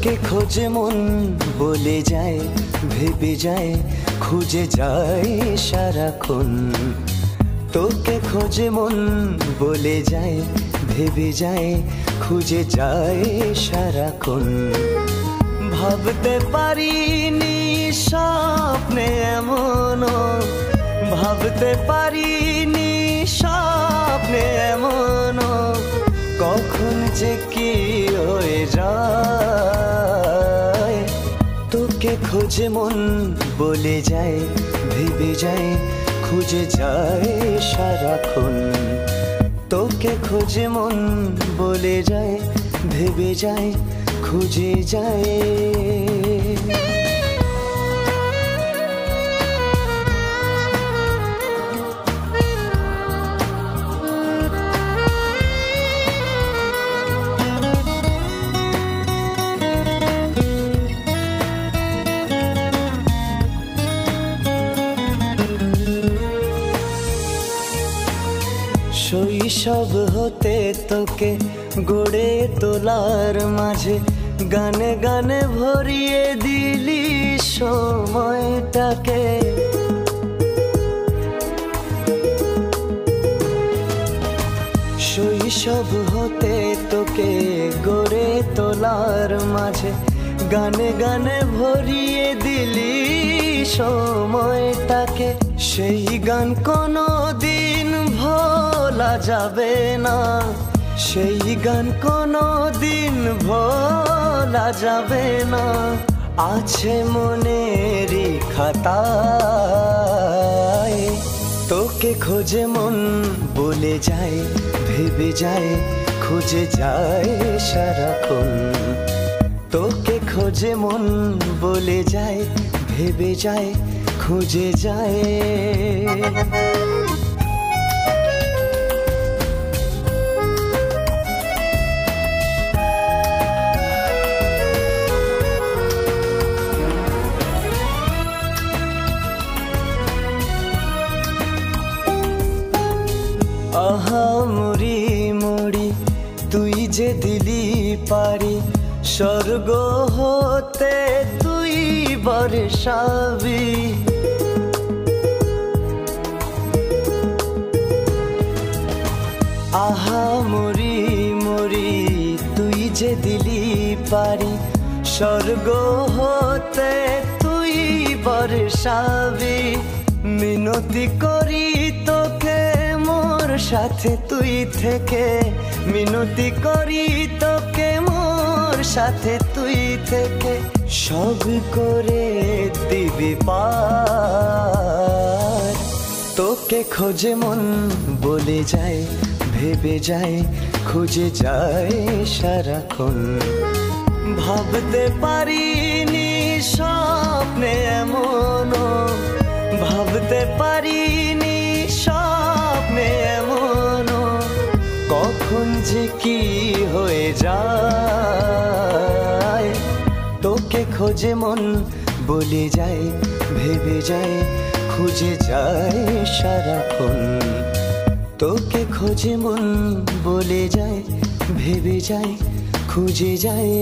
তোকে খোঁজে মন বলে যায়, ভেবে যায়, খুঁজে যায় সারাক্ষণ। তোকে খোঁজে মন বলে যায়, ভেবে যায়, খুঁজে যায় সারাক্ষণ। ভাবতে পারিনি স্বপ্নে এমনও, ভাবতে পারিনি স্বপ্নে এমনও, কখন যে কি হয়ে যায়। তোকে খোঁজে মন বলে যায়, ভেবে যায়, খুঁজে যায় সারাক্ষণ। তোকে খোঁজে মন বলে যায়, ভেবে যায়, খুঁজে যায়। শৈশব হতে তোকে গড়ে তোলার মাঝে গানে গানে ভরিয়ে দিলি সময়টাকে। শৈশব হতে তোকে গড়ে তোলার মাঝে গানে গানে ভরিয়ে দিলি সময়টাকে। সেই গান কোনো দিন ভোলা যাবে না, সেই গান কোনো দিন ভোলা যাবে না। আছে মনেরই খাতায়, তোকে খোঁজে মন বলে যায়, ভেবে যায়, খুঁজে যায় সারাক্ষণ। তোকে খোঁজে মন বলে যায়, ভেবে যায়, খুঁজে যায়। আহা মরি মরি তুই যে দিলি পারি, স্বর্গ হতে তুই বর্ষাবি। আহা মরি মরি তুই যে দিলি পারি, স্বর্গ হতে তুই বর্ষাবি। মিনতি করি তোকে মোর সাথে তুই থেকে, মিনতি করি তোকে মোর সাথে তুই থেকে। সব করে দিবি পার, তোকে খোঁজে মন বলে যায়, ভেবে যায়, খুঁজে যায় সারাক্ষণ। ভাবতে পারিনি স্বপ্নে এমনও, ভাবতে পারিনি স্বপ্নে এমনও, কখন যে কি হয়ে যায়। তোকে খোঁজে মন বলে যায়, ভেবে যায়, খুঁজে যায় সারাক্ষণ। তোকে খোঁজে মন বলে যায়, ভেবে যায়, খুঁজে যায়।